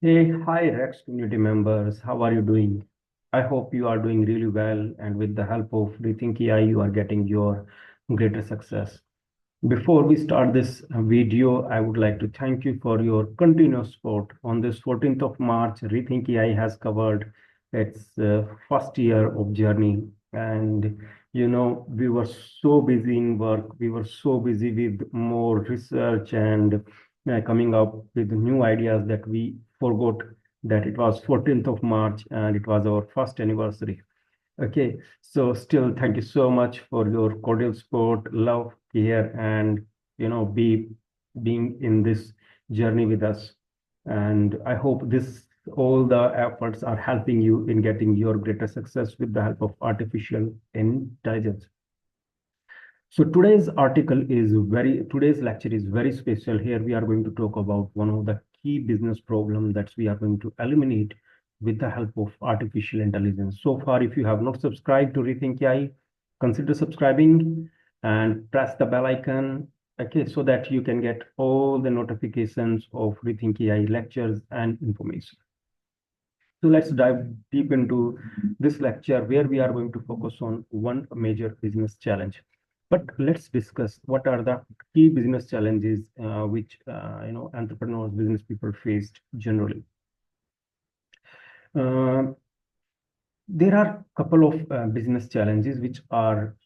Hey, hi Rex community members. How are you doing? I hope you are doing really well, and with the help of ReThynk AI, you are getting your greater success. Before we start this video, I would like to thank you for your continuous support. On this 14th of March, ReThynk AI has covered its first year of journey. And, we were so busy in work, we were so busy with more research and coming up with new ideas that we forgot that it was 14th of March and it was our first anniversary. Okay, so still thank you so much for your cordial support, love, care, and be being in this journey with us. And I hope this all the efforts are helping you in getting your greater success with the help of artificial intelligence. So today's lecture is very special. Here we are going to talk about one of the key business problem that we are going to eliminate with the help of artificial intelligence. So far, if you have not subscribed to ReThynk AI, consider subscribing and press the bell icon, okay, so that you can get all the notifications of ReThynk AI lectures and information. So let's dive deep into this lecture where we are going to focus on one major business challenge. But let's discuss what are the key business challenges which entrepreneurs, business people faced generally. Uh, there are a couple of business challenges which are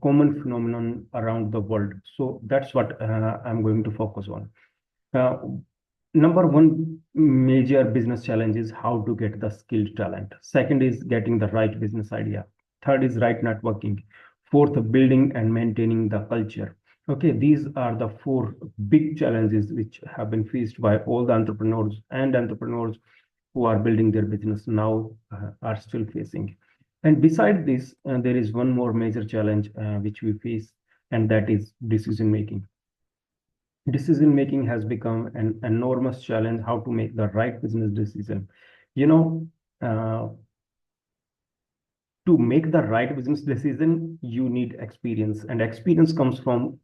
common phenomenon around the world. So that's what I'm going to focus on. Uh, Number one major business challenge is how to get the skilled talent. Second is getting the right business idea. Third is right networking. Fourth, building and maintaining the culture. Okay, these are the four big challenges which have been faced by all the entrepreneurs who are building their business now are still facing. And beside this, there is one more major challenge which we face, and that is decision making. Decision making has become an enormous challenge. How to make the right business decision, you know uh, to make the right business decision, you need experience, and experience comes from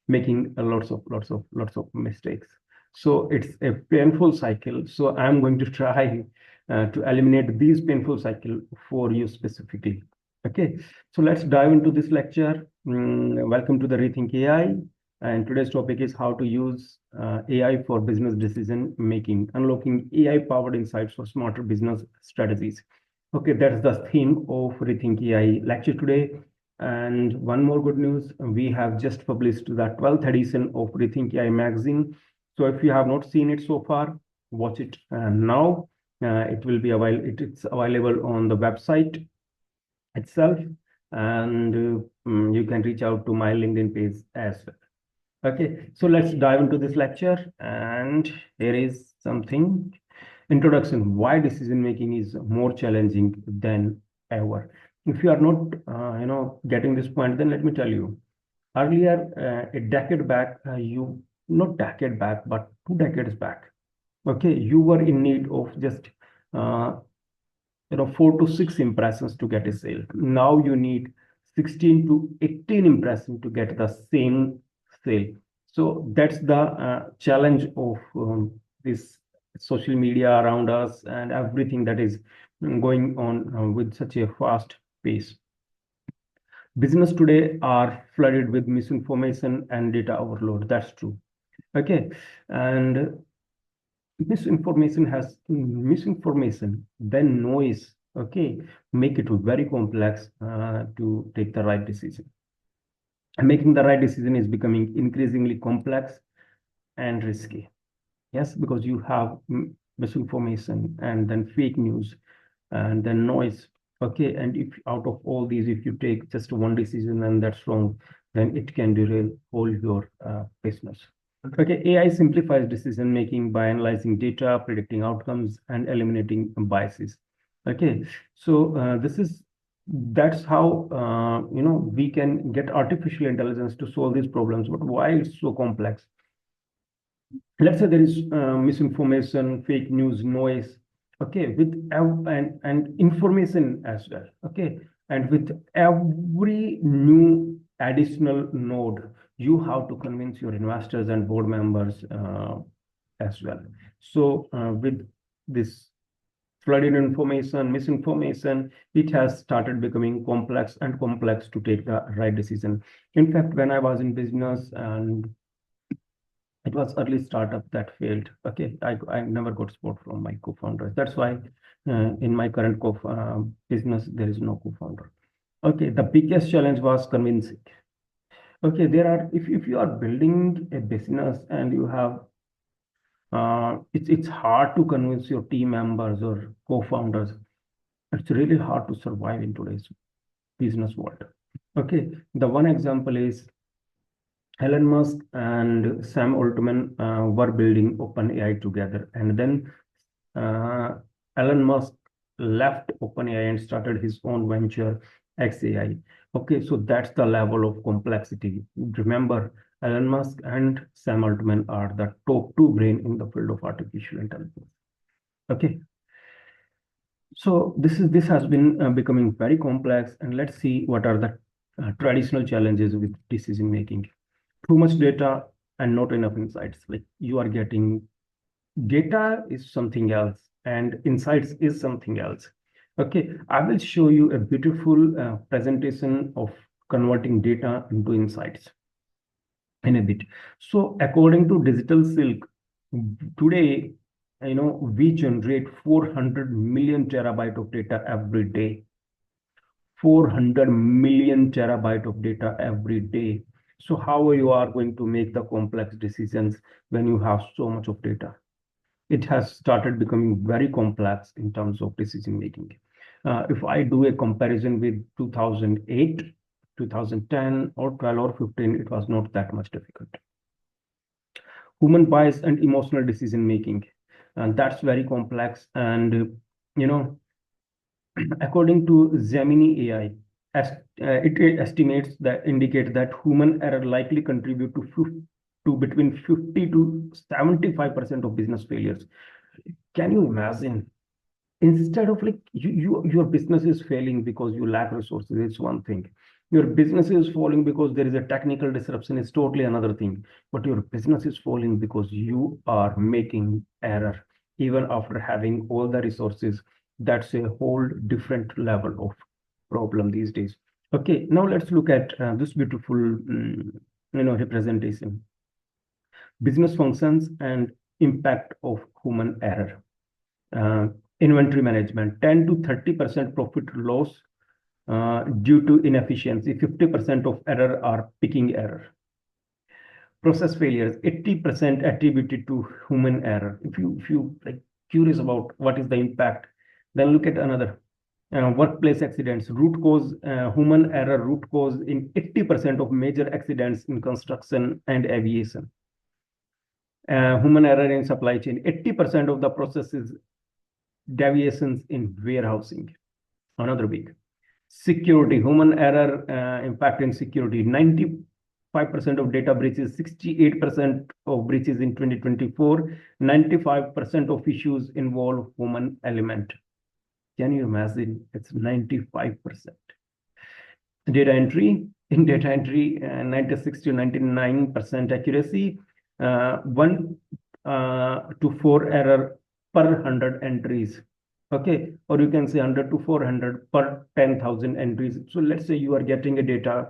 making lots of mistakes. So it's a painful cycle. So I'm going to try to eliminate these painful cycle for you specifically. Okay, so let's dive into this lecture. Welcome to the ReThynk AI, and today's topic is how to use AI for business decision making, unlocking AI powered insights for smarter business strategies. Okay, that's the theme of ReThynk AI lecture today. And one more good news, we have just published the 12th edition of ReThynk AI magazine. So if you have not seen it so far, watch it now. It will be available. It's available on the website itself, and you can reach out to my LinkedIn page as well. Okay, so let's dive into this lecture. And here is something. Introduction: why decision making is more challenging than ever. If you are not getting this point, then let me tell you. Earlier, a decade back, you not decade back, but 2 decades back, okay, you were in need of just uh, 4 to 6 impressions to get a sale. Now you need 16 to 18 impressions to get the same sale. So that's the challenge of this social media around us and everything that is going on with such a fast pace. Business today are flooded with misinformation and data overload. That's true. Okay, and misinformation, then noise, okay, make it very complex to take the right decision. And making the right decision is becoming increasingly complex and risky. Yes, because you have misinformation and then fake news and then noise. Okay, and if out of all these, if you take just one decision and that's wrong, then it can derail all your business. Okay, AI simplifies decision making by analyzing data, predicting outcomes, and eliminating biases. Okay, so that's how we can get artificial intelligence to solve these problems. But why it's so complex? Let's say there is misinformation, fake news, noise, okay, with and information as well, okay, and with every new additional node, you have to convince your investors and board members as well. So with this flooded information, misinformation, it has started becoming complex and complex to take the right decision. In fact, when I was in business and it was early startup that failed. Okay, I never got support from my co-founders. That's why in my current business, there is no co-founder. Okay, the biggest challenge was convincing. Okay, there are, if you are building a business and you have, it's hard to convince your team members or co-founders. It's really hard to survive in today's business world. Okay, the one example is Elon Musk and Sam Altman were building OpenAI together, and then uh, Elon Musk left OpenAI and started his own venture, XAI. Okay, so that's the level of complexity. Remember, Elon Musk and Sam Altman are the top two brain in the field of artificial intelligence. Okay, so this has been becoming very complex, and let's see what are the traditional challenges with decision making. Too much data and not enough insights. Like you are getting data is something else and insights is something else. Okay, I will show you a beautiful presentation of converting data into insights in a bit. So according to Digital Silk, today, we generate 400 million terabyte of data every day. 400 million terabyte of data every day. So how you are going to make the complex decisions when you have so much of data? It has started becoming very complex in terms of decision making. If I do a comparison with 2008, 2010, or 12 or 15, it was not that much difficult. Human bias and emotional decision making, and that's very complex. And according to Gemini AI, it estimates that indicate that human error likely contribute to between 50 to 75% of business failures. Can you imagine? Instead of like your business is failing because you lack resources, it's one thing. Your business is falling because there is a technical disruption, is totally another thing. But your business is falling because you are making error even after having all the resources. That's a whole different level of problem these days. Okay, now let's look at this beautiful representation: business functions and impact of human error. Inventory management, 10 to 30% profit loss due to inefficiency. 50% of error are picking error. Process failures, 80% attributed to human error. If you like curious about what is the impact, then look at another. Workplace accidents, root cause, human error root cause in 80% of major accidents in construction and aviation. Human error in supply chain, 80% of the processes deviations in warehousing. Another big. Security, human error impact in security, 95% of data breaches, 68% of breaches in 2024, 95% of issues involve human element. Can you imagine? It's 95%. Data entry, in data entry, 96 to 99% accuracy, 1 to 4 error per 100 entries. Okay, or you can say 100 to 400 per 10,000 entries. So let's say you are getting a data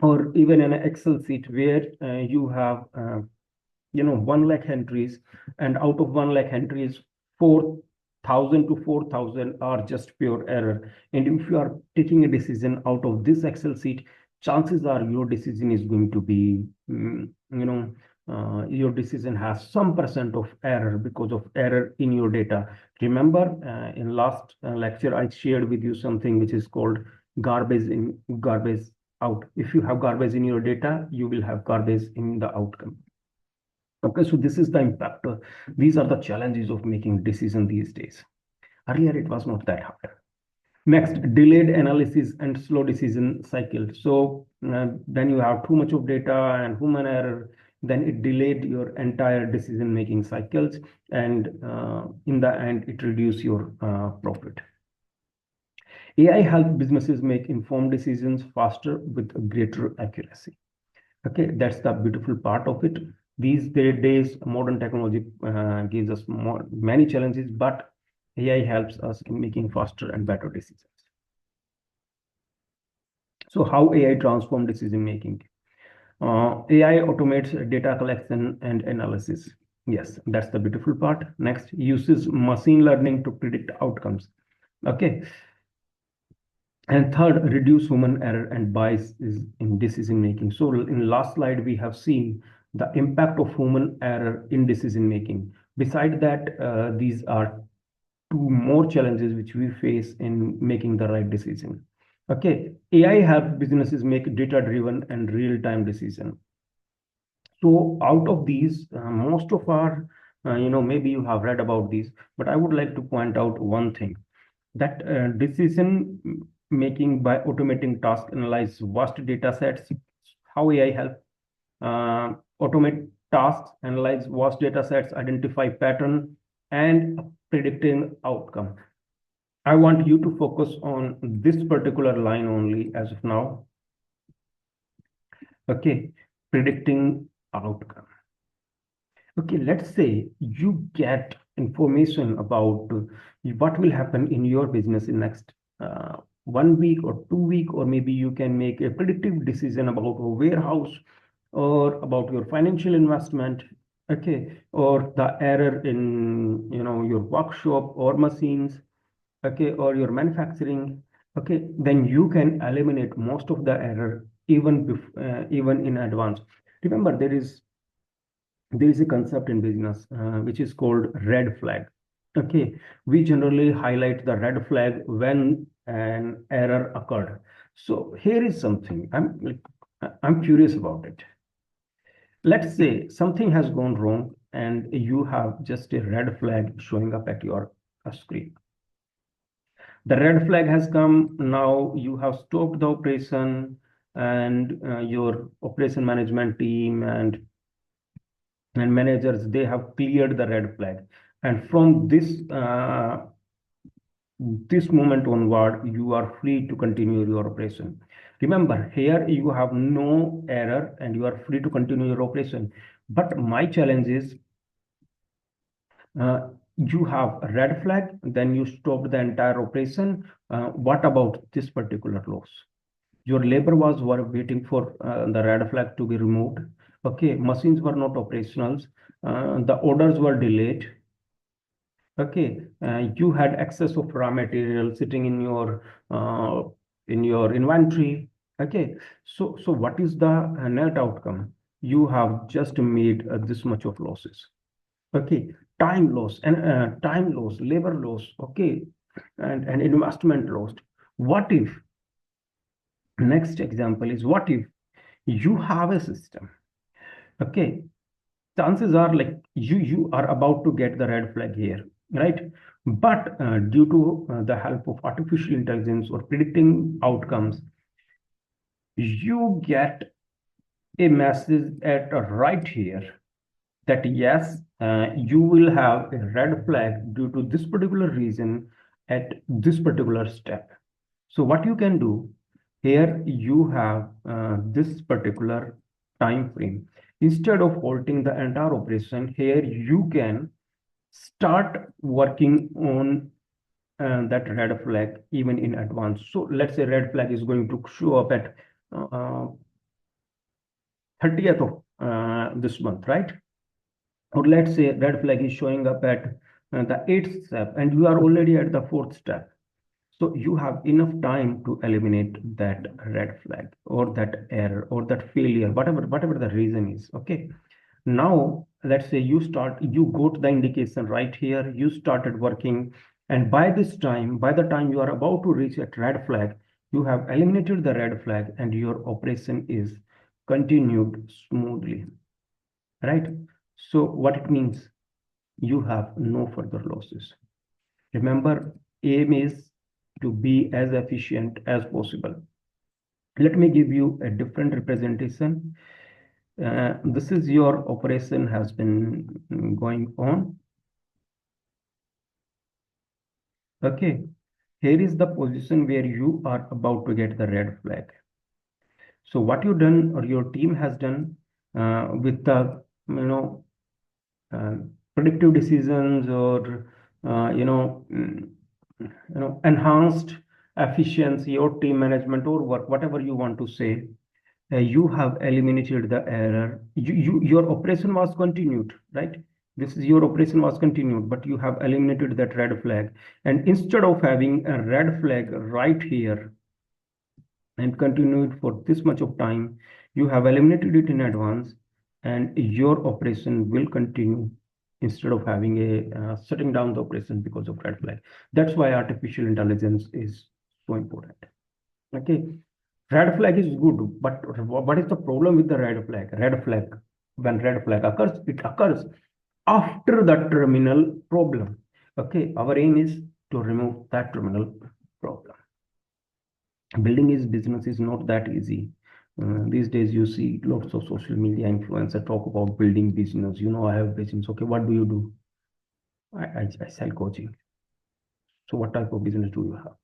or even an Excel sheet where you have 1 lakh entries, and out of 1 lakh entries, 4,000 to 4,000 are just pure error. And if you are taking a decision out of this Excel sheet, chances are your decision is going to be, your decision has some percent of error because of error in your data. Remember, in last lecture, I shared with you something which is called garbage in, garbage out. If you have garbage in your data, you will have garbage in the outcome. Okay, so this is the impact. These are the challenges of making decision these days. Earlier, it was not that hard. Next, delayed analysis and slow decision cycle. So then you have too much of data and human error, then it delayed your entire decision-making cycles, and in the end, it reduced your profit. AI helps businesses make informed decisions faster with greater accuracy. Okay, that's the beautiful part of it. These days, modern technology gives us many challenges, but AI helps us in making faster and better decisions. So how AI transform decision making? AI automates data collection and analysis. Yes, that's the beautiful part. Next, uses machine learning to predict outcomes. Okay. And third, reduce human error and bias is in decision making. So in last slide, we have seen the impact of human error in decision making. Beside that, these are two more challenges which we face in making the right decision. Okay, AI helps businesses make data-driven and real-time decision. So out of these, most of our, maybe you have read about these, but I would like to point out one thing, that decision making by automating task analyze vast data sets. How AI help automate tasks, analyze vast data sets, identify pattern, and predicting outcome. I want you to focus on this particular line only as of now. Okay, predicting outcome. Okay, let's say you get information about what will happen in your business in next 1 week or 2 week, or maybe you can make a predictive decision about a warehouse or about your financial investment, okay, or the error in your workshop or machines, okay, or your manufacturing, okay, then you can eliminate most of the error even in advance. Remember, there is a concept in business which is called red flag. Okay, we generally highlight the red flag when an error occurred. So here is something I'm curious about it. Let's say something has gone wrong and you have just a red flag showing up at your screen. The red flag has come. Now you have stopped the operation, and your operation management team and managers, they have cleared the red flag, and from this moment onward you are free to continue your operation. Remember, here you have no error and you are free to continue your operation, but my challenge is you have a red flag, then you stopped the entire operation. What about this particular loss? Your labor were waiting for the red flag to be removed. Okay, machines were not operational. The orders were delayed. Okay, you had excess of raw material sitting in your inventory. Okay, so what is the net outcome? You have just made this much of losses. Okay, time loss, labor loss. Okay, and investment lost. What if, next example is, what if you have a system? Okay, chances are like you are about to get the red flag here, right? But due to the help of artificial intelligence or predicting outcomes, you get a message at right here that yes, you will have a red flag due to this particular reason at this particular step. So what you can do here, you have this particular time frame. Instead of halting the entire operation, here you can start working on that red flag even in advance. So let's say red flag is going to show up at 30th of this month, right? Or let's say red flag is showing up at the 8th step and you are already at the 4th step. So you have enough time to eliminate that red flag or that error or that failure, whatever the reason is. Okay. Now, let's say you got the indication right here, you started working, and by the time you are about to reach that red flag, you have eliminated the red flag and your operation is continued smoothly, right? So what it means, you have no further losses. Remember, aim is to be as efficient as possible. Let me give you a different representation. This is your operation has been going on. Okay, here is the position where you are about to get the red flag. So what you done or your team has done with the predictive decisions, or enhanced efficiency or team management or work, whatever you want to say. You have eliminated the error. Your operation was continued, right? This is your operation was continued, but you have eliminated that red flag. And instead of having a red flag right here and continued for this much of time, you have eliminated it in advance, and your operation will continue instead of having a shutting down the operation because of red flag. That's why artificial intelligence is so important. Okay, red flag is good, but what is the problem with the red flag? When red flag occurs, it occurs after the terminal problem. Okay, our aim is to remove that terminal problem. Building his business is not that easy. These days you see lots of social media influencers talk about building business. I have business. Okay, what do you do? I sell coaching. So what type of business do you have?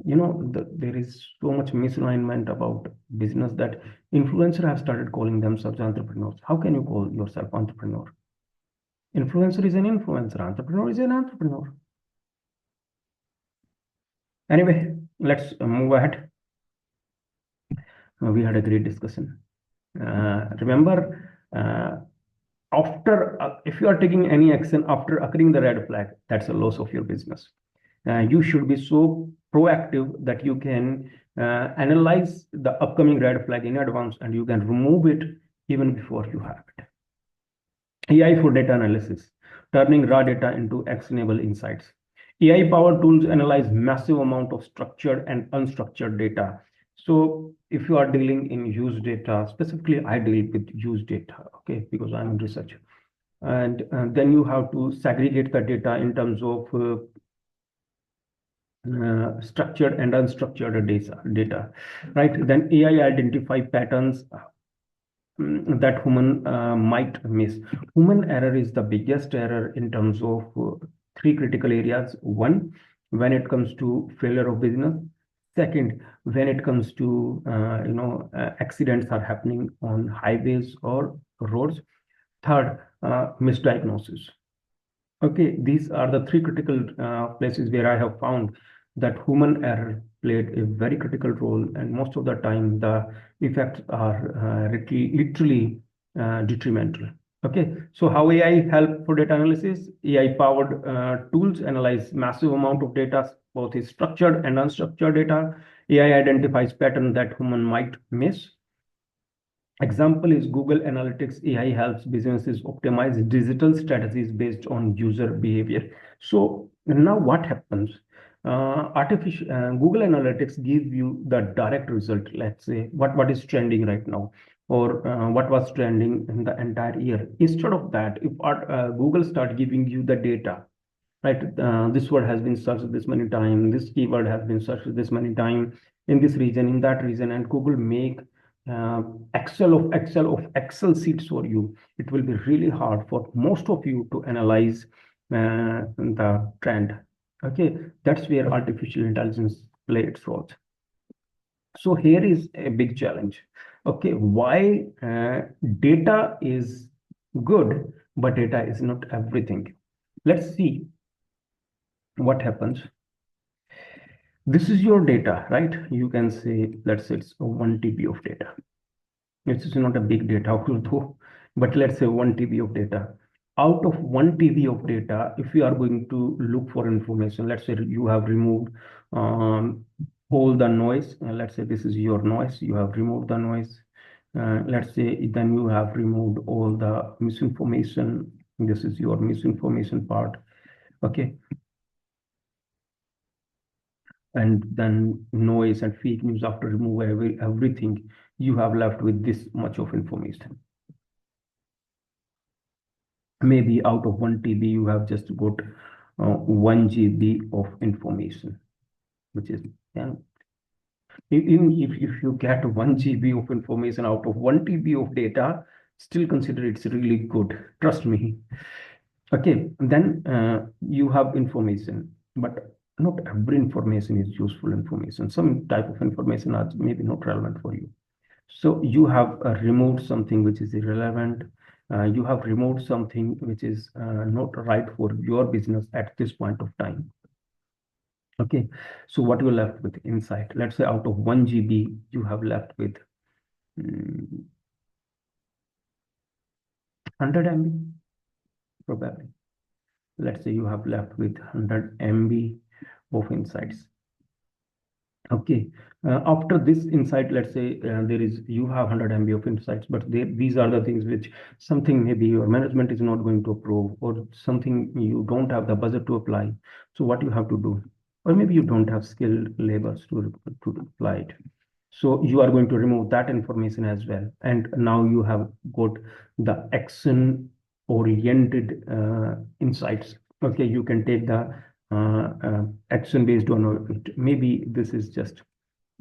There is so much misalignment about business that influencers have started calling themselves entrepreneurs. How can you call yourself entrepreneur? Influencer is an influencer. Entrepreneur is an entrepreneur. Anyway, let's move ahead. We had a great discussion. Remember, if you are taking any action after occurring the red flag, that's a loss of your business. You should be so proactive that you can analyze the upcoming red flag in advance, and you can remove it even before you have it. AI for data analysis, turning raw data into actionable insights. AI-powered tools analyze massive amount of structured and unstructured data. So if you are dealing in use data, specifically I deal with use data, okay, because I'm in research. And then you have to segregate the data in terms of structured and unstructured data, right? Then AI identify patterns that human might miss. Human error is the biggest error in terms of three critical areas. One, when it comes to failure of business. Second, when it comes to accidents are happening on highways or roads. Third, misdiagnosis. Okay, these are the three critical places where I have found that human error played a very critical role, and most of the time the effects are literally detrimental. Okay, so how AI help for data analysis? AI-powered tools analyze massive amount of data, both is structured and unstructured data. AI identifies patterns that human might miss. Example is Google Analytics. AI helps businesses optimize digital strategies based on user behavior. So now what happens? Google Analytics gives you the direct result. Let's say what is trending right now, or what was trending in the entire year. Instead of that, if Google start giving you the data, right? This word has been searched this many times. This keyword has been searched this many times in this region, in that region, and Google make Excel sheets for you. It will be really hard for most of you to analyze the trend. Okay, that's where artificial intelligence play its role. So here is a big challenge. Okay, why data is good, but data is not everything. Let's see what happens. This is your data, right? You can say, let's say it's 1 TB of data. This is not a big data, although, but let's say 1 TB of data. Out of 1 TB of data, if you are going to look for information, let's say you have removed all the noise. Let's say this is your noise. You have removed the noise. Let's say then you have removed all the misinformation. This is your misinformation part. Okay. And then noise and fake news. After remove everything, you have left with this much of information. Maybe out of 1 TB, you have just got 1 GB of information, which is, even if you get 1 GB of information out of 1 TB of data, still consider it's really good. Trust me. Okay, then you have information, but not every information is useful information. Some type of information are maybe not relevant for you. So you have removed something which is irrelevant. You have removed something which is not right for your business at this point of time. Okay, so what you're left with insight? Let's say out of 1 GB, you have left with 100 MB, probably. Let's say you have left with 100 MB of insights. Okay, after this insight, let's say you have 100 MB of insights, but these are the things which something maybe your management is not going to approve, or something you don't have the budget to apply. So what you have to do, or maybe you don't have skilled labors to apply it. So you are going to remove that information as well. And now you have got the action oriented insights. Okay, you can take the action based on it. Maybe this is just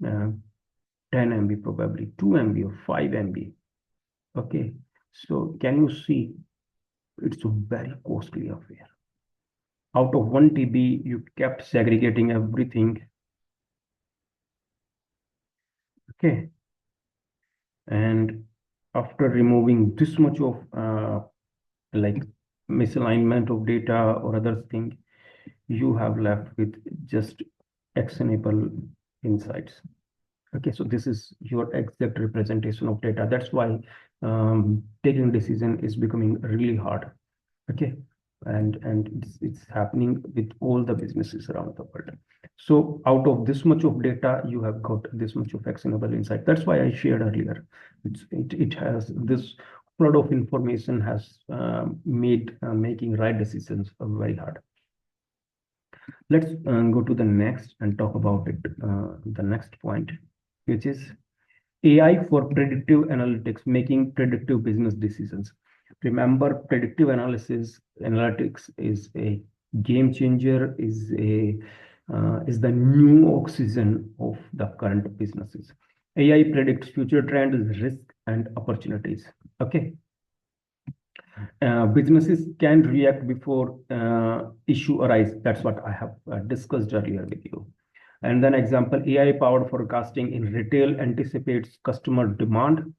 10 MB, probably 2 MB or 5 MB. Okay, so can you see it's a very costly affair. Out of 1 TB, you kept segregating everything. Okay, and after removing this much of like misalignment of data or other thing, you have left with just actionable insights. Okay, so this is your exact representation of data. That's why taking decision is becoming really hard. Okay, and it's happening with all the businesses around the world. So out of this much of data, you have got this much of actionable insight. That's why I shared earlier. It has this flood of information has made making right decisions very hard. Let's go to the next and talk about it. The next point, which is AI for predictive analytics, making predictive business decisions. Remember, predictive analytics is a game changer, is the new oxygen of the current businesses. AI predicts future trends, risk, and opportunities. Okay. Businesses can react before issue arise. That's what I have discussed earlier with you. And then example, AI-powered forecasting in retail anticipates customer demand,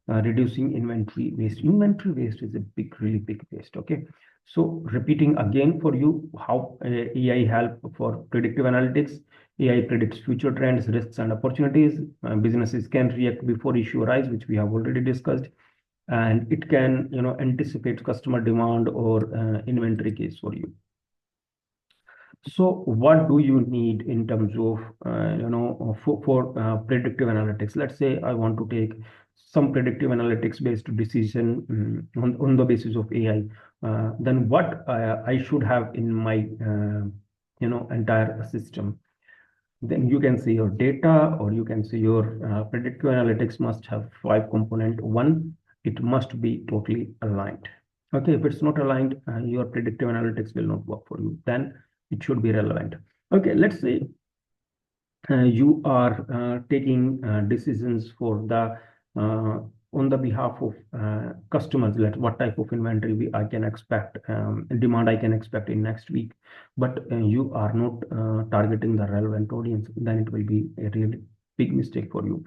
reducing inventory waste. Inventory waste is a really big waste, okay? So repeating again for you, how AI help for predictive analytics. AI predicts future trends, risks, and opportunities. Businesses can react before issue arise, which we have already discussed. And it can, anticipate customer demand or inventory case for you. So what do you need in terms of, for predictive analytics? Let's say I want to take some predictive analytics based decision on the basis of AI. Then what I should have in my, entire system. Then you can see your data, or you can see your predictive analytics must have 5 components. One, it must be totally aligned. Okay, if it's not aligned, your predictive analytics will not work for you. Then it should be relevant. Okay, let's say you are taking decisions for the on the behalf of customers, like what type of inventory I can expect, demand I can expect in next week, but you are not targeting the relevant audience, then it will be a really big mistake for you.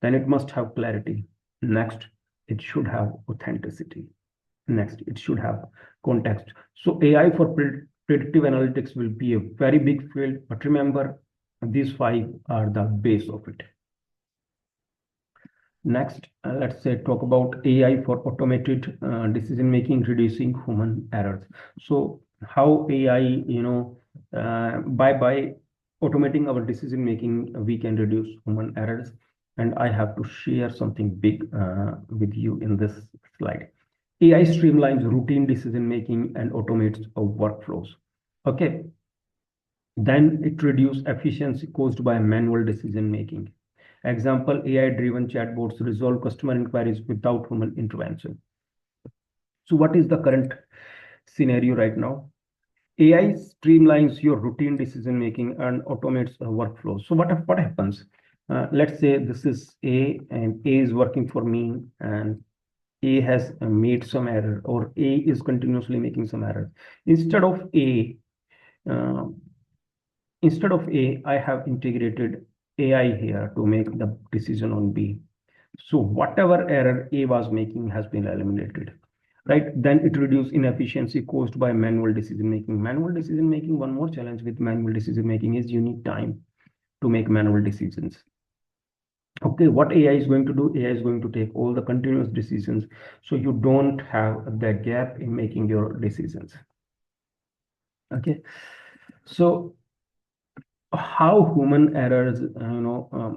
Then it must have clarity. Next, it should have authenticity. Next, it should have context. So AI for predictive analytics will be a very big field, but remember, these 5 are the base of it. Next, let's say talk about AI for automated decision making, reducing human errors. So how AI, by automating our decision making, we can reduce human errors. And I have to share something big with you in this slide. AI streamlines routine decision making and automates workflows. Okay. Then it reduces efficiency caused by manual decision making. Example, AI-driven chatbots resolve customer inquiries without human intervention. So what is the current scenario right now? AI streamlines your routine decision making and automates workflows. So what happens? Let's say this is A, and A is working for me, and A has made some error, or A is continuously making some error. Instead of uh, I have integrated AI here to make the decision on B. So whatever error A was making has been eliminated, right? Then it reduced inefficiency caused by manual decision making. Manual decision making, one more challenge with manual decision making is you need time to make manual decisions. Okay, what AI is going to do? AI is going to take all the continuous decisions, so you don't have the gap in making your decisions. Okay, so how human errors,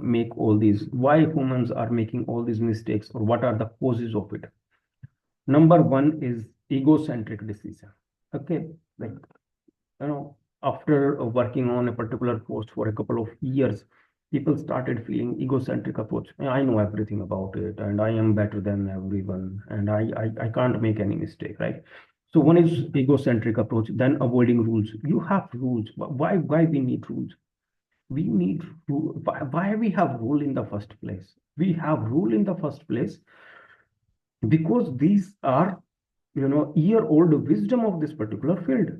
make all these, why humans are making all these mistakes, or what are the causes of it? Number one is egocentric decision. Okay, like, after working on a particular post for a couple of years, people started feeling egocentric approach. I know everything about it, and I am better than everyone, and I can't make any mistake, right? So one is egocentric approach, then avoiding rules. You have rules. Why we need rules? We need why we have rule in the first place? We have rule in the first place because these are, year-old wisdom of this particular field.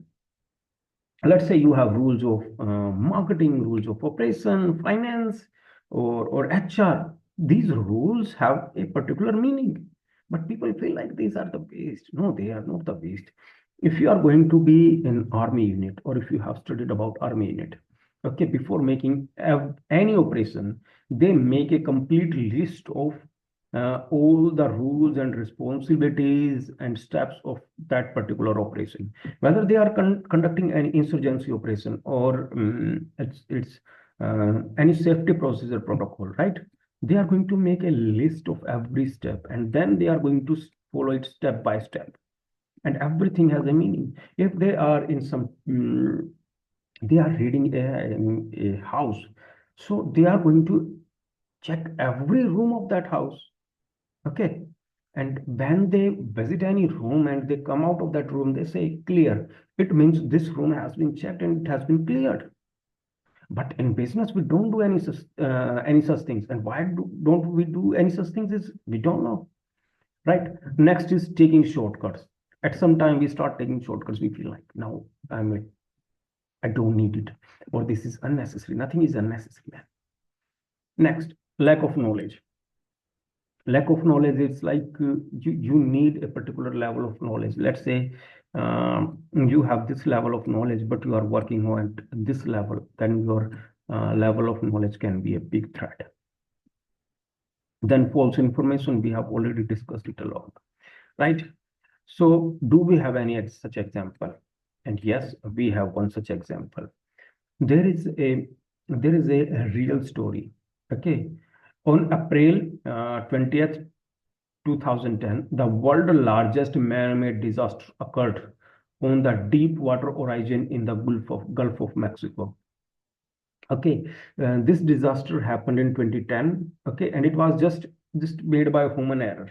Let's say you have rules of marketing, rules of operation, finance, or HR. These rules have a particular meaning, but people feel like these are the best. No, they are not the best. If you are going to be an army unit, or if you have studied about army unit, okay, before making any operation, they make a complete list of all the rules and responsibilities and steps of that particular operation, whether they are conducting an insurgency operation, or it's any safety procedure protocol, right? They are going to make a list of every step, and then they are going to follow it step by step, and everything has a meaning. If they are in some they are reading a house, so they are going to check every room of that house. Okay. And when they visit any room and they come out of that room, they say clear. It means this room has been checked and it has been cleared. But in business, we don't do any such things. And why don't we do any such things? Is we don't know, right? Next is taking shortcuts. At some time, we start taking shortcuts. We feel like, no, I don't need it, or this is unnecessary. Nothing is unnecessary. Next, lack of knowledge. Lack of knowledge is like, you need a particular level of knowledge. Let's say you have this level of knowledge, but you are working on this level, then your level of knowledge can be a big threat. Then false information, we have already discussed it a lot, right? So do we have any such example? And yes, we have one such example. There is a real story. Okay, on April 20th, 2010, the world's largest man-made disaster occurred on the deep water horizon in the Gulf of Mexico. Okay, this disaster happened in 2010. Okay, and it was just made by human error.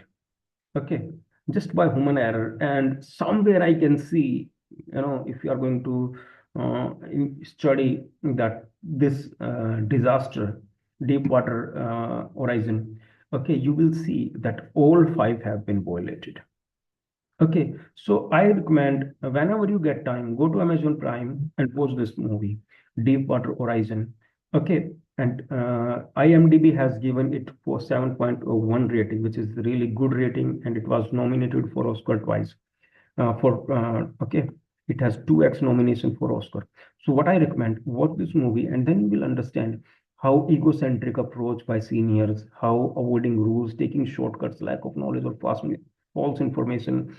Okay, just by human error. And somewhere I can see, if you are going to study that this disaster, deep water horizon, okay, you will see that all five have been violated. Okay, so I recommend, whenever you get time, go to Amazon Prime and watch this movie, Deep Water Horizon. Okay, and IMDb has given it for 7.1 rating, which is really good rating, and it was nominated for Oscar twice. Okay, it has 2x nomination for Oscar. So what I recommend, watch this movie, and then you will understand how egocentric approach by seniors, how avoiding rules, taking shortcuts, lack of knowledge, or false information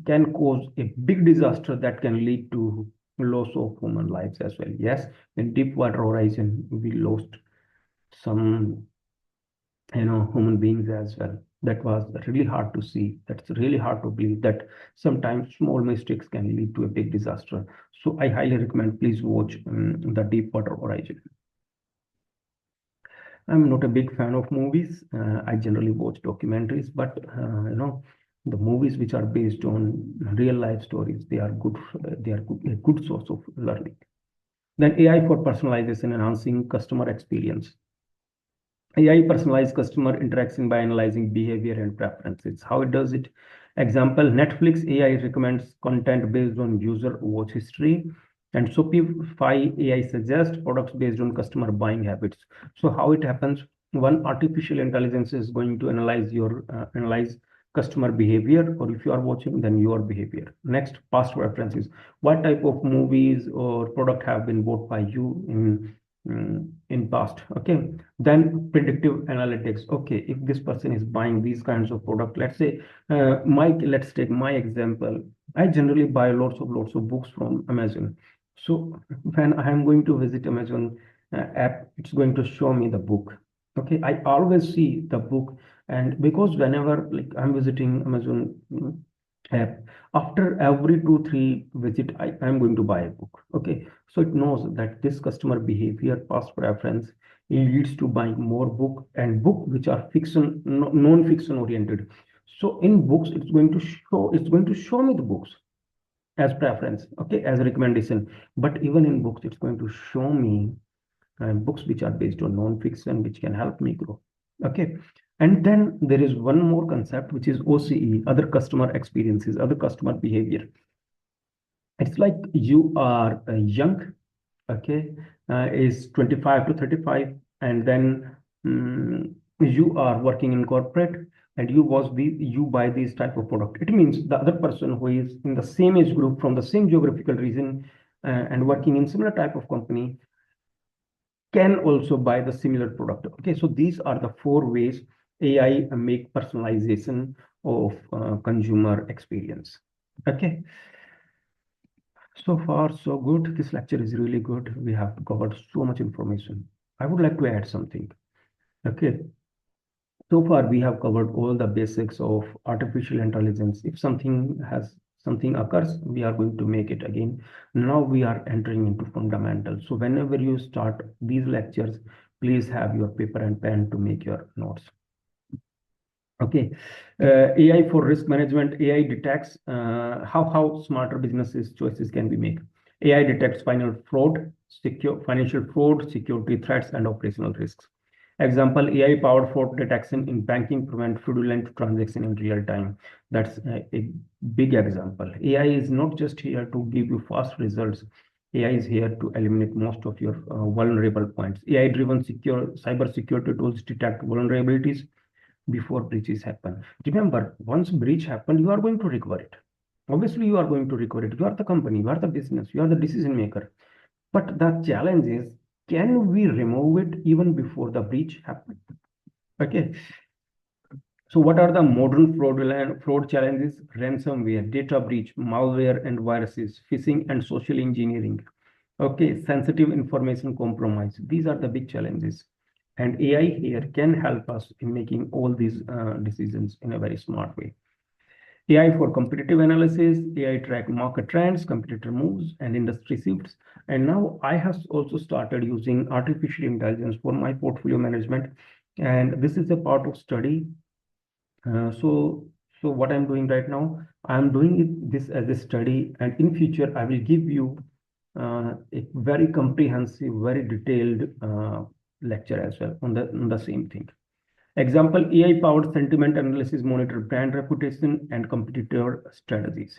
can cause a big disaster that can lead to loss of human lives as well. Yes, in Deepwater Horizon, we lost some, human beings as well. That was really hard to see. That's really hard to believe that sometimes small mistakes can lead to a big disaster. So I highly recommend, please watch the Deepwater Horizon. I'm not a big fan of movies. I generally watch documentaries, but the movies which are based on real life stories, they are good. They are a good source of learning. Then AI for personalization, enhancing customer experience. AI personalized customer interaction by analyzing behavior and preferences. How it does it? Example, Netflix AI recommends content based on user watch history, and Shopify AI suggests products based on customer buying habits. So how it happens? one, artificial intelligence is going to analyze customer behavior, or if you are watching, then your behavior. Next, past references. What type of movies or product have been bought by you in past? Okay. Then predictive analytics. Okay, if this person is buying these kinds of product, let's say, let's take my example. I generally buy lots of books from Amazon. So when I am going to visit Amazon app, it's going to show me the book. Okay, I always see the book, and because whenever like I'm visiting Amazon app, after every 2 3 visit, I'm going to buy a book. Okay, so it knows that this customer behavior, past preference, leads to buying more book, and book which are fiction, non-fiction oriented. So in books, it's going to show me the books as preference, okay, as a recommendation. But even in books, it's going to show me books which are based on non-fiction, which can help me grow. Okay. And then there is one more concept, which is OCE, other customer experiences, other customer behavior. It's like you are young, okay, is 25 to 35, and then you are working in corporate, and you buy this type of product. It means the other person who is in the same age group from the same geographical region and working in similar type of company can also buy the similar product. Okay, so these are the 4 ways AI make personalization of consumer experience. Okay, so far so good. This lecture is really good. We have covered so much information. I would like to add something. Okay, so far we have covered all the basics of artificial intelligence. If something occurs, we are going to make it again. Now we are entering into fundamentals. So whenever you start these lectures, please have your paper and pen to make your notes. Okay, AI for risk management. AI detects how smarter businesses choices can be made. AI detects financial fraud, security threats, and operational risks. Example, AI-powered fraud detection in banking prevent fraudulent transaction in real time. That's a big example. AI is not just here to give you fast results. AI is here to eliminate most of your vulnerable points. AI-driven cyber security tools detect vulnerabilities before breaches happen. Remember, once breach happened, you are going to recover it. Obviously, you are going to recover it. You are the company, you are the business, you are the decision maker. But the challenge is, can we remove it even before the breach happened? Okay. So what are the modern fraud challenges? Ransomware, data breach, malware and viruses, phishing and social engineering. Okay, sensitive information compromise. These are the big challenges. And AI here can help us in making all these decisions in a very smart way. AI for competitive analysis, AI track market trends, competitor moves, and industry shifts. And now I have also started using artificial intelligence for my portfolio management. And this is a part of study. So what I'm doing right now, I'm doing this as a study, and in future I will give you a very comprehensive, very detailed lecture as well on the same thing. Example, AI-powered sentiment analysis monitor brand reputation and competitor strategies.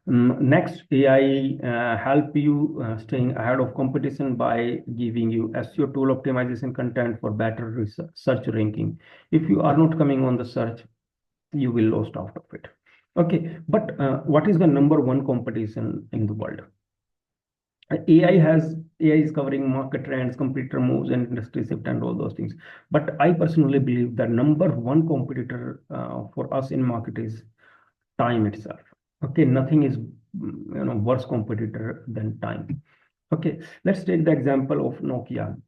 Next, AI help you staying ahead of competition by giving you SEO tool optimization content for better search ranking. If you are not coming on the search, you will lost out of it. Okay, but what is the number one competition in the world? AI is covering market trends, competitor moves, and industry shift, and all those things. But I personally believe that number one competitor for us in market is time itself. Okay, nothing is worse competitor than time. Okay, let's take the example of Nokia.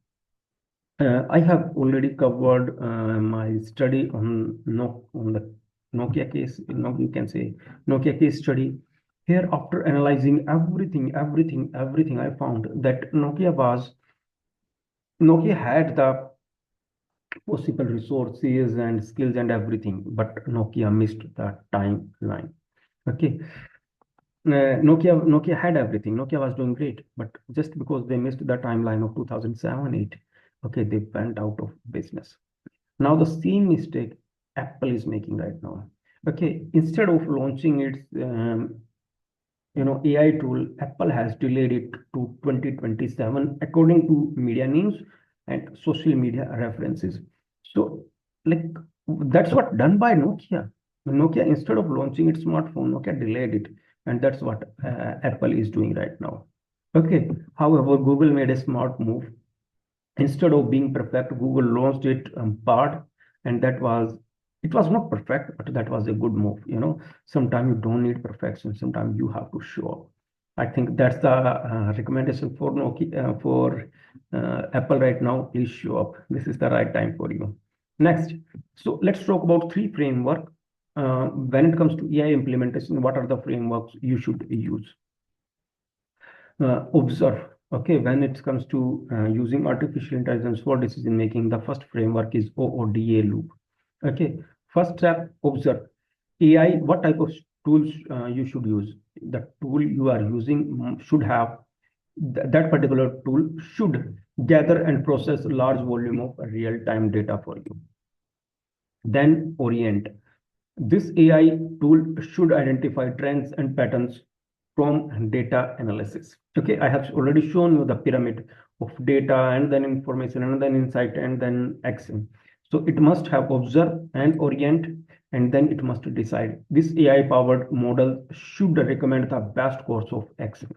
I have already covered my study on the Nokia case. You can say Nokia case study. Here, after analyzing everything, I found that Nokia had the possible resources and skills and everything, but Nokia missed the timeline. Okay, Nokia had everything. Nokia was doing great, but just because they missed the timeline of 2007-8, okay, they went out of business. Now the same mistake Apple is making right now. Okay, instead of launching its AI tool, Apple has delayed it to 2027 according to media news. and social media references. So like that's what done by Nokia. Nokia, instead of launching its smartphone, Nokia delayed it, and that's what Apple is doing right now. Okay. However, Google made a smart move. Instead of being perfect, Google launched it part, and it was not perfect, but that was a good move. Sometimes you don't need perfection. Sometimes you have to show up. I think that's the recommendation for Nokia, for Apple right now. Please show up. This is the right time for you. Next, so let's talk about three framework. When it comes to AI implementation, what are the frameworks you should use? Observe. Okay, when it comes to using artificial intelligence for decision making, the first framework is OODA loop. Okay, first step, observe. AI, what type of tools you should use? The tool you are using should have that particular tool should gather and process large volume of real-time data for you. Then orient. This AI tool should identify trends and patterns from data analysis. Okay, I have already shown you the pyramid of data and then information and then insight and then action. So it must have observe and orient, and then it must decide. This AI powered model should recommend the best course of action.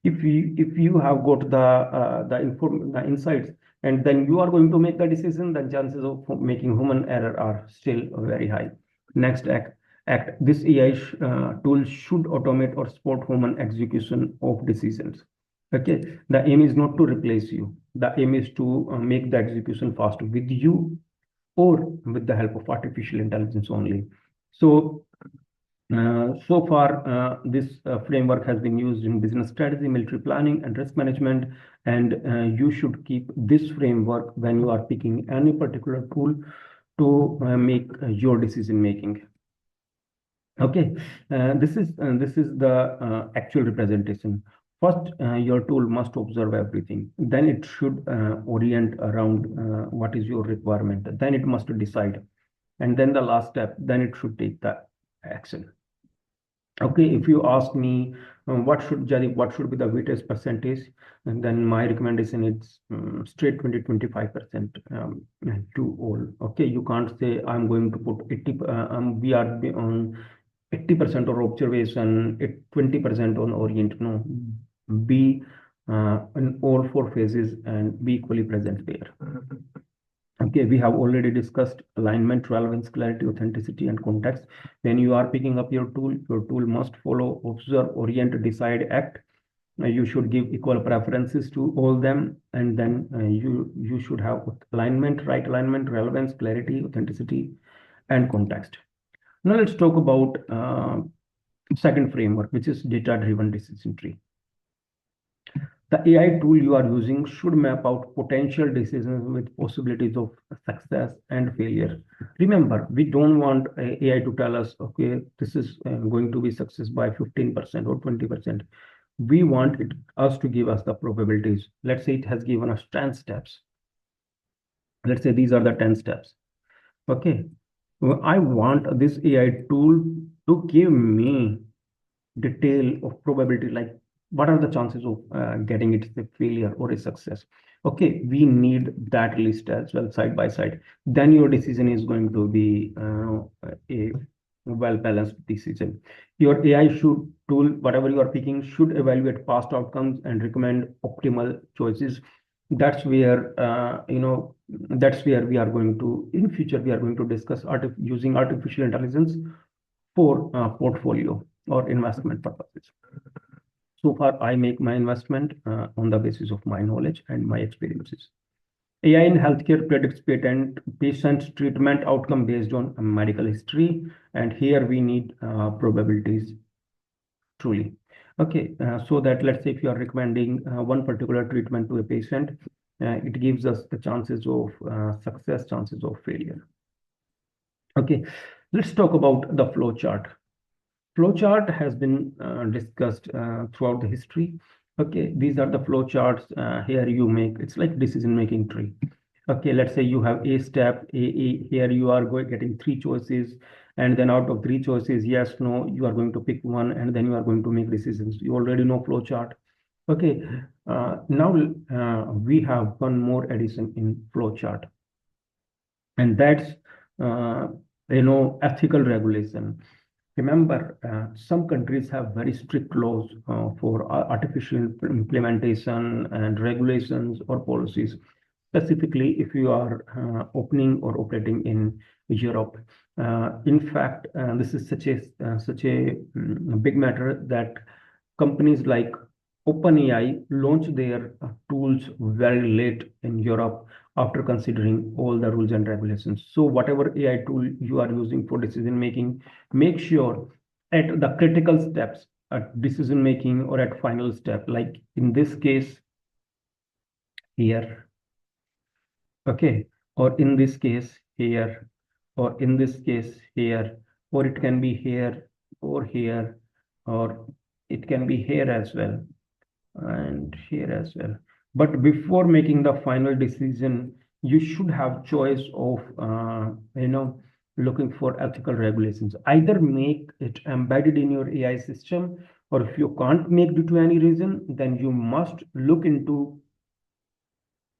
If you have got the insights, and then you are going to make the decision, then chances of making human error are still very high. Next, act. This AI tool should automate or support human execution of decisions. Okay, the aim is not to replace you. The aim is to make the execution fast with you or with the help of artificial intelligence only. So far, this framework has been used in business strategy, military planning, and risk management. And you should keep this framework when you are picking any particular tool to make your decision making. Okay, this is the actual representation. First, your tool must observe everything. Then it should orient around what is your requirement. Then it must decide, and then the last step. Then it should take the action. Okay, if you ask me what should be the weightage percentage, and then my recommendation is straight 20-25% to all. Okay, you can't say I'm going to put 80. We are on 80% on observation, 20% on orient. No, be in all four phases and be equally present there. Okay, we have already discussed alignment, relevance, clarity, authenticity, and context. When you are picking up your tool must follow, observe, orient, decide, act. You should give equal preferences to all them, and then you should have alignment, right alignment, relevance, clarity, authenticity, and context. Now let's talk about second framework, which is data-driven decision tree. The AI tool you are using should map out potential decisions with possibilities of success and failure. Remember, we don't want AI to tell us, okay, this is going to be success by 15% or 20%. We want us to give us the probabilities. Let's say it has given us 10 steps. Let's say these are the 10 steps. Okay, well, I want this AI tool to give me detail of probability, like what are the chances of getting it a failure or a success. Okay, we need that list as well, side by side. Then your decision is going to be a well balanced decision. Your AI tool, whatever you are picking, should evaluate past outcomes and recommend optimal choices. That's where that's where we are going to, in future we are going to discuss using artificial intelligence for portfolio or investment purposes. So far, I make my investment on the basis of my knowledge and my experiences. AI in healthcare predicts patient treatment outcome based on medical history, and here we need probabilities truly. Okay, so that let's say if you are recommending one particular treatment to a patient, it gives us the chances of success, chances of failure. Okay, let's talk about the flow chart. Flowchart has been discussed throughout the history. Okay, these are the flowcharts. Here you make, it's like decision-making tree. Okay, let's say you have a step, here you are getting three choices, and then out of three choices, yes, no, you are going to pick one, and then you are going to make decisions. You already know flowchart. Okay, now we have one more addition in flowchart, and that's uh, ethical regulation. Remember, some countries have very strict laws for artificial implementation and regulations or policies. Specifically, if you are opening or operating in Europe. In fact, this is such a big matter that companies like OpenAI launched their tools very late in Europe after considering all the rules and regulations. So whatever AI tool you are using for decision making, make sure at the critical steps at decision making or at final step, like in this case here, okay, or in this case here, or in this case here, or it can be here or here, or it can be here as well and here as well. But before making the final decision, you should have choice of looking for ethical regulations. Either make it embedded in your AI system, or if you can't make due to any reason, then you must look into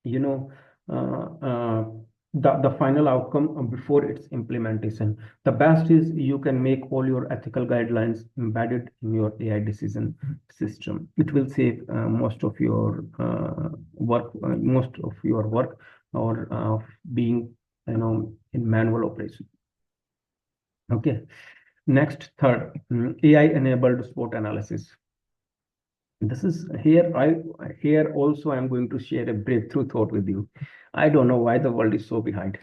you know uh, uh, the final outcome before its implementation. The best is you can make all your ethical guidelines embedded in your AI decision system. It will save most of your work or being in manual operation. Okay. Next, third, AI enabled SWOT analysis. This is here also I'm going to share a breakthrough thought with you. I don't know why the world is so behind.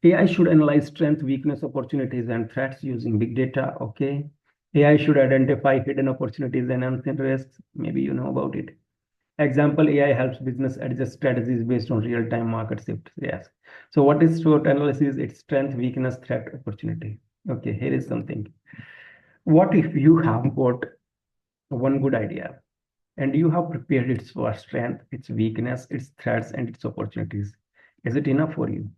AI should analyze strength, weakness, opportunities, and threats using big data. Okay. AI should identify hidden opportunities and unseen risks. Maybe you know about it. Example, AI helps business adjust strategies based on real-time market shifts. Yes. So what is SWOT analysis? It's strength, weakness, threat, opportunity. Okay, here is something. What if you have got one good idea, and you have prepared its for strength, its weakness, its threats, and its opportunities? Is it enough for you?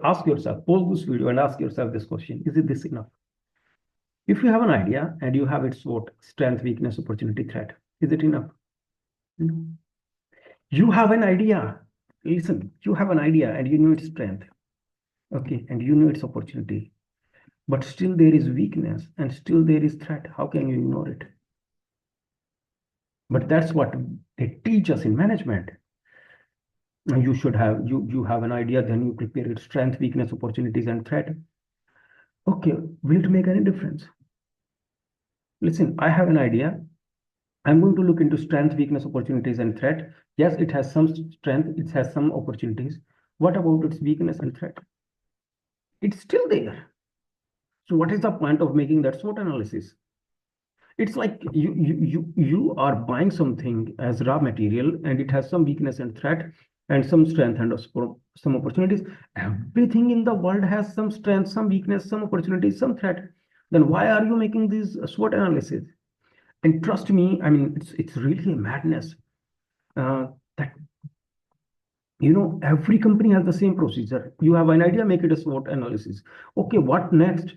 Ask yourself, pause this video and ask yourself this question: is it this enough? If you have an idea and you have its what strength, weakness, opportunity, threat, is it enough? No. You have an idea. Listen, you have an idea and you know its strength, okay, and you know its opportunity, but still there is weakness and still there is threat. How can you ignore it? But that's what they teach us in management. You should have you have an idea, then you prepare its strength, weakness, opportunities, and threat. Okay, will it make any difference? Listen, I have an idea. I'm going to look into strength, weakness, opportunities, and threat. Yes, it has some strength, it has some opportunities. What about its weakness and threat? It's still there. So what is the point of making that SWOT analysis? It's like you are buying something as raw material, and it has some weakness and threat and some strength and some opportunities. Everything in the world has some strength, some weakness, some opportunities, some threat. Then why are you making these SWOT analysis? And trust me, I mean, it's really a madness that every company has the same procedure. You have an idea, make it a SWOT analysis. Okay, what next?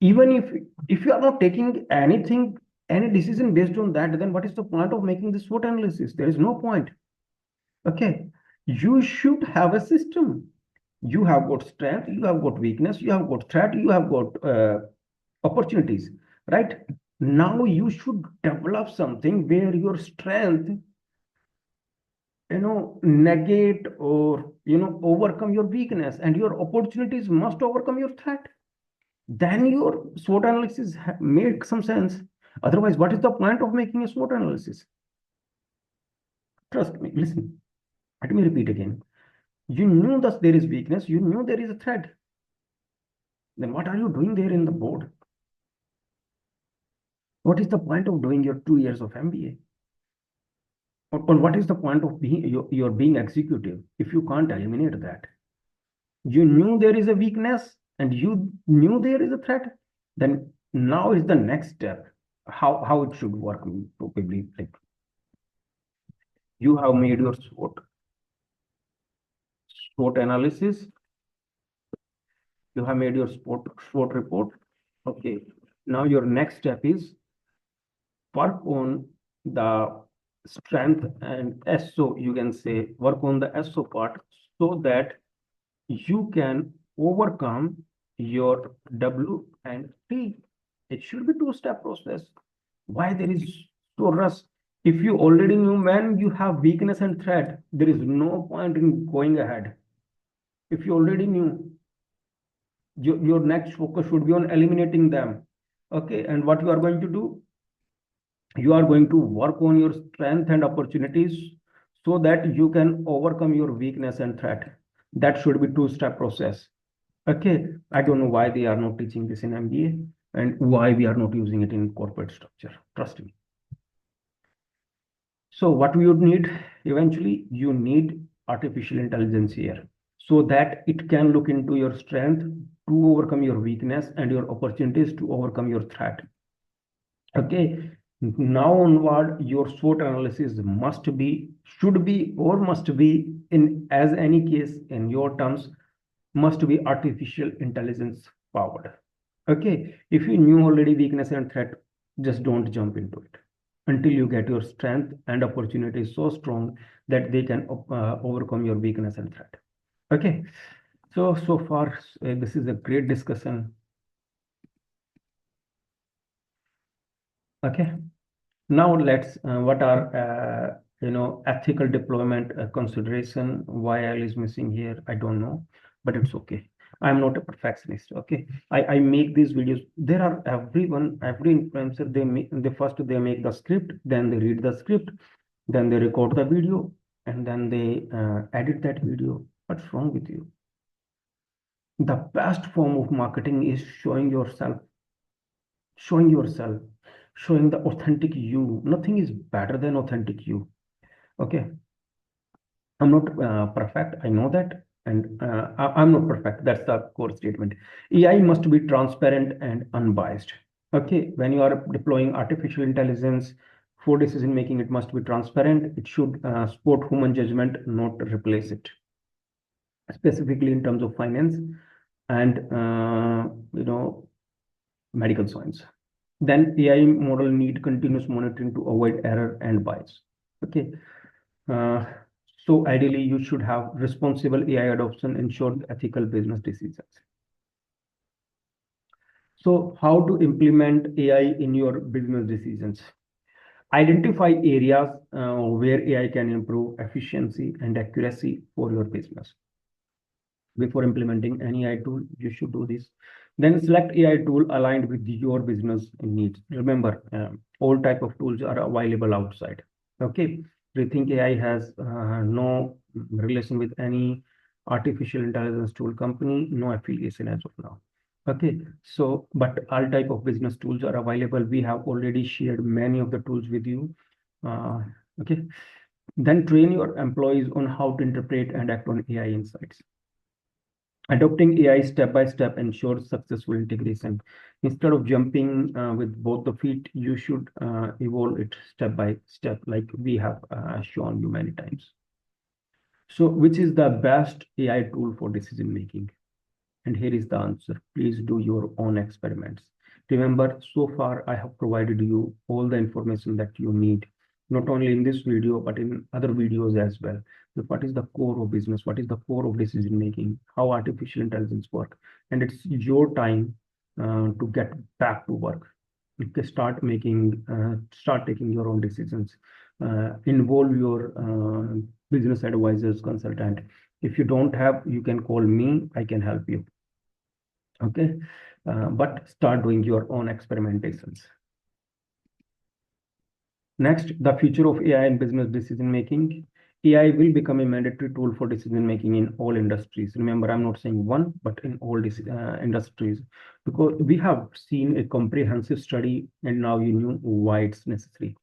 Even if you are not taking any decision based on that, then what is the point of making this SWOT analysis? There is no point. Okay, you should have a system. You have got strength, you have got weakness, you have got threat, you have got opportunities, right? Now you should develop something where your strength negate or overcome your weakness, and your opportunities must overcome your threat. Then your SWOT analysis makes some sense. Otherwise, what is the point of making a SWOT analysis? Trust me, listen, let me repeat again. You knew that there is weakness, you knew there is a threat. Then what are you doing there in the board? What is the point of doing your 2 years of MBA? Or what is the point of you're being executive if you can't eliminate that? You knew there is a weakness and you knew there is a threat. Then now is the next step. How it should work, probably like you have made your SWOT analysis, you have made your SWOT report. Okay, now your next step is work on the strength and SO, you can say, work on the SO part so that you can overcome your W and T. It should be two-step process. Why there is so rush? If you already knew when you have weakness and threat, there is no point in going ahead. If you already knew, your next focus should be on eliminating them. Okay, and what you are going to do? You are going to work on your strength and opportunities so that you can overcome your weakness and threat. That should be two-step process. Okay, I don't know why they are not teaching this in MBA and why we are not using it in corporate structure. Trust me. So what we would need eventually, you need artificial intelligence here so that it can look into your strength to overcome your weakness and your opportunities to overcome your threat. Okay, now onward, your SWOT analysis should be, or must be, in as any case in your terms, must be artificial intelligence powered. Okay, if you knew already weakness and threat, just don't jump into it until you get your strength and opportunity so strong that they can overcome your weakness and threat. Okay, so far this is a great discussion. Okay, now let's what are ethical deployment consideration. Why L is missing here, I don't know, but it's okay. I'm not a perfectionist. Okay, I make these videos. There are every influencer, they first they make the script, then they read the script, then they record the video, and then they edit that video. What's wrong with you? The best form of marketing is showing yourself, showing the authentic you. Nothing is better than authentic you. Okay, I'm not perfect, I know that, and I'm not perfect. That's the core statement. AI must be transparent and unbiased. Okay, when you are deploying artificial intelligence for decision making, it must be transparent. It should support human judgment, not replace it, specifically in terms of finance and medical science. Then AI model need continuous monitoring to avoid error and bias. Okay. Uh, so ideally, you should have responsible AI adoption, ensure ethical business decisions. So how to implement AI in your business decisions? Identify areas where AI can improve efficiency and accuracy for your business. Before implementing any AI tool, you should do this. Then select AI tool aligned with your business needs. Remember, all type of tools are available outside. Okay, ReThynk AI has no relation with any artificial intelligence tool company, no affiliation as of now. Okay, so but all type of business tools are available. We have already shared many of the tools with you. Okay, then train your employees on how to interpret and act on AI insights. Adopting AI step by step ensures successful integration. Instead of jumping with both the feet, you should evolve it step by step, like we have shown you many times. So, which is the best AI tool for decision making? And here is the answer. Please do your own experiments. Remember, so far I have provided you all the information that you need, not only in this video, but in other videos as well. So what is the core of business? What is the core of decision making? How artificial intelligence work? And it's your time to get back to work. You can start taking your own decisions. Involve your business advisors, consultant. If you don't have, you can call me. I can help you. Okay, but start doing your own experimentations. Next, the future of AI in business decision making. AI will become a mandatory tool for decision making in all industries. Remember, I'm not saying one, but in all these industries, because we have seen a comprehensive study and now you know why it's necessary.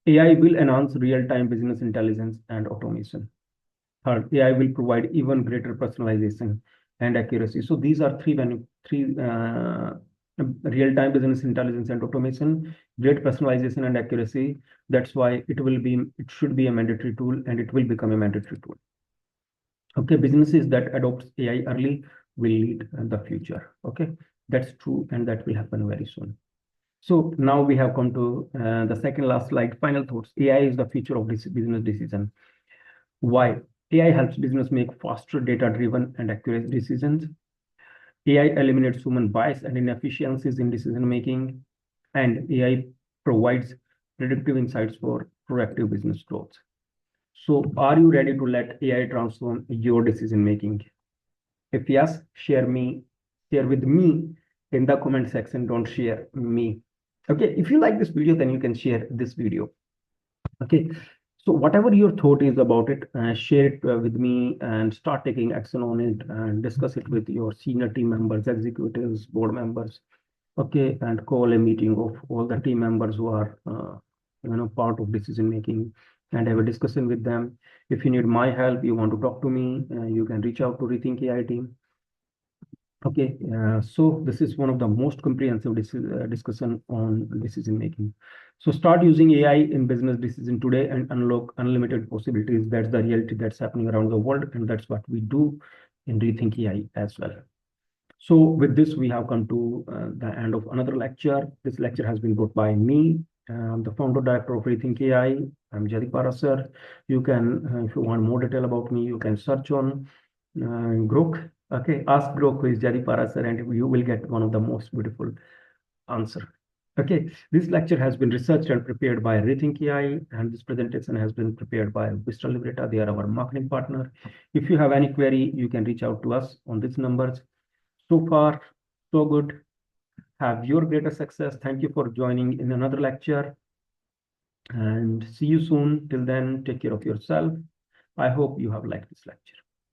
AI will enhance real-time business intelligence and automation. Third, AI will provide even greater personalization and accuracy. So these are three real-time business intelligence and automation, great personalization and accuracy. That's why it should be a mandatory tool, and it will become a mandatory tool. Okay, businesses that adopt AI early will lead the future. Okay, that's true, and that will happen very soon. So now we have come to the second last slide, final thoughts. AI is the future of this business decision. Why? AI helps business make faster, data-driven, and accurate decisions. AI eliminates human bias and inefficiencies in decision making, and AI provides predictive insights for proactive business growth. So, are you ready to let AI transform your decision making? If yes, share with me in the comment section. Don't share me. Okay, if you like this video, then you can share this video. Okay, so whatever your thought is about it, share it with me and start taking action on it and discuss it with your senior team members, executives, board members. Okay, and call a meeting of all the team members who are part of decision making and have a discussion with them. If you need my help, you want to talk to me, you can reach out to ReThynk AI team. Okay, so this is one of the most comprehensive discussion on decision making. So start using AI in business decision today and unlock unlimited possibilities. That's the reality that's happening around the world, and that's what we do in ReThynk AI as well. So with this, we have come to the end of another lecture. This lecture has been brought by me, the founder director of ReThynk AI. I'm Jaideep Parashar. You can, if you want more detail about me, you can search on Grok. Okay, ask Grok who is Jaideep Parashar, and you will get one of the most beautiful answer. Okay, this lecture has been researched and prepared by ReThynk AI, and this presentation has been prepared by Vista Libreta. They are our marketing partner. If you have any query, you can reach out to us on these numbers. So far, so good. Have your greatest success. Thank you for joining in another lecture, and see you soon. Till then, take care of yourself. I hope you have liked this lecture.